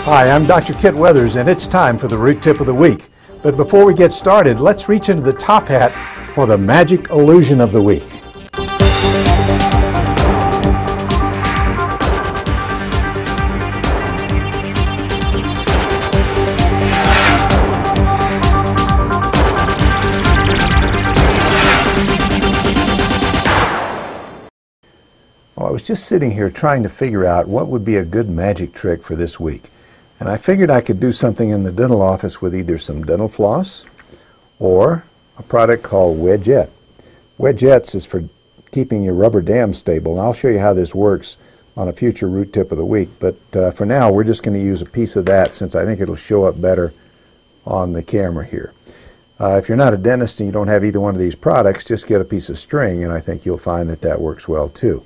Hi, I'm Dr. Kit Weathers, and it's time for the Root Tip of the Week. But before we get started, let's reach into the top hat for the magic illusion of the week. Well, I was just sitting here trying to figure out what would be a good magic trick for this week. And I figured I could do something in the dental office with either some dental floss or a product called Wedjet. Wedjets is for keeping your rubber dam stable. And I'll show you how this works on a future Root Tip of the Week. But for now, we're just going to use a piece of that since I think it'll show up better on the camera here. If you're not a dentist and you don't have either one of these products, just get a piece of string, and I think you'll find that that works well too.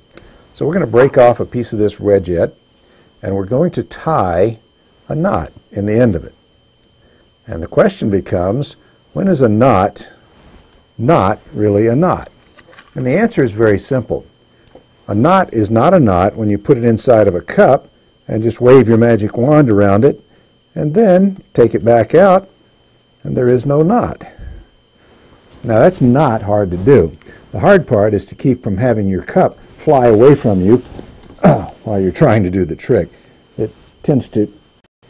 So we're going to break off a piece of this Wedjet, and we're going to tie a knot in the end of it. And the question becomes, when is a knot not really a knot? And the answer is very simple. A knot is not a knot when you put it inside of a cup and just wave your magic wand around it and then take it back out and there is no knot. Now that's not hard to do. The hard part is to keep from having your cup fly away from you while you're trying to do the trick. It tends to.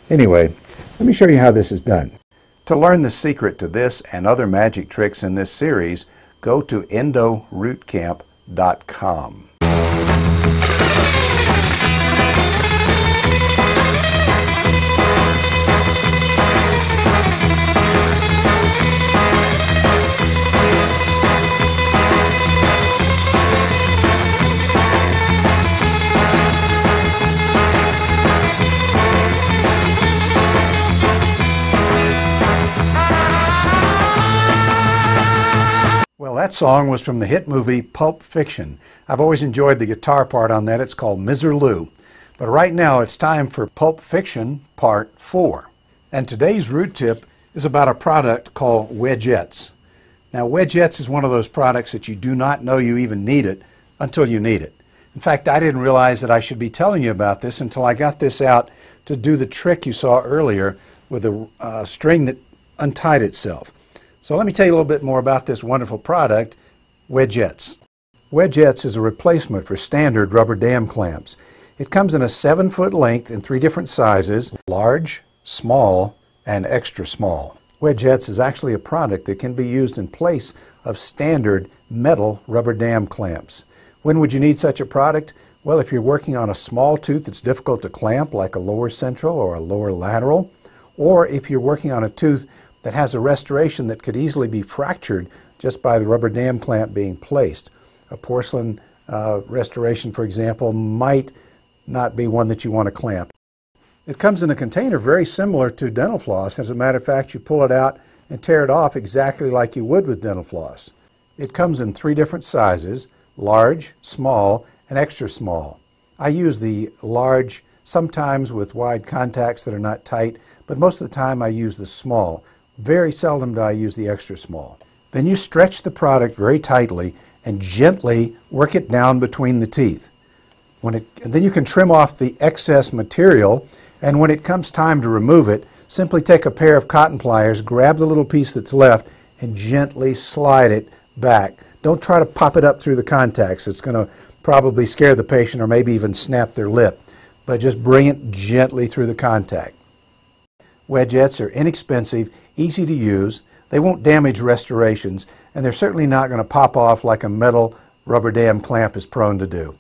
Anyway, let me show you how this is done. To learn the secret to this and other magic tricks in this series, go to endorootcamp.com. Well, that song was from the hit movie Pulp Fiction. I've always enjoyed the guitar part on that. It's called Miserlou. But right now it's time for Pulp Fiction Part 4. And today's root tip is about a product called Wedjets. Now, Wedjets is one of those products that you do not know you even need it until you need it. In fact, I didn't realize that I should be telling you about this until I got this out to do the trick you saw earlier with a string that untied itself. So let me tell you a little bit more about this wonderful product, Wedjets. Wedjets is a replacement for standard rubber dam clamps. It comes in a 7-foot length in 3 different sizes, large, small, and extra small. Wedjets is actually a product that can be used in place of standard metal rubber dam clamps. When would you need such a product? Well, if you're working on a small tooth that's difficult to clamp, like a lower central or a lower lateral, or if you're working on a tooth that has a restoration that could easily be fractured just by the rubber dam clamp being placed. A porcelain restoration, for example, might not be one that you want to clamp. It comes in a container very similar to dental floss. As a matter of fact, you pull it out and tear it off exactly like you would with dental floss. It comes in 3 different sizes, large, small, and extra small. I use the large sometimes with wide contacts that are not tight, but most of the time I use the small. Very seldom do I use the extra small. Then you stretch the product very tightly and gently work it down between the teeth. And then you can trim off the excess material, and when it comes time to remove it, simply take a pair of cotton pliers, grab the little piece that's left, and gently slide it back. Don't try to pop it up through the contacts. It's going to probably scare the patient or maybe even snap their lip. But just bring it gently through the contact. Wedjets are inexpensive, easy to use, they won't damage restorations, and they're certainly not going to pop off like a metal rubber dam clamp is prone to do.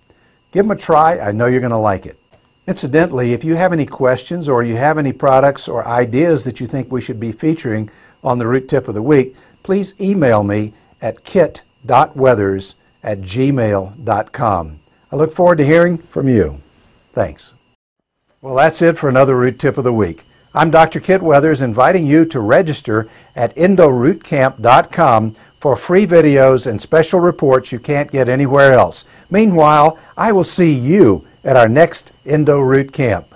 Give them a try, I know you're going to like it. Incidentally, if you have any questions or you have any products or ideas that you think we should be featuring on the Root Tip of the Week, please email me at kit.weathers@gmail.com. I look forward to hearing from you. Thanks. Well, that's it for another Root Tip of the Week. I'm Dr. Kit Weathers, inviting you to register at endorootcamp.com for free videos and special reports you can't get anywhere else. Meanwhile, I will see you at our next Endo Root Camp.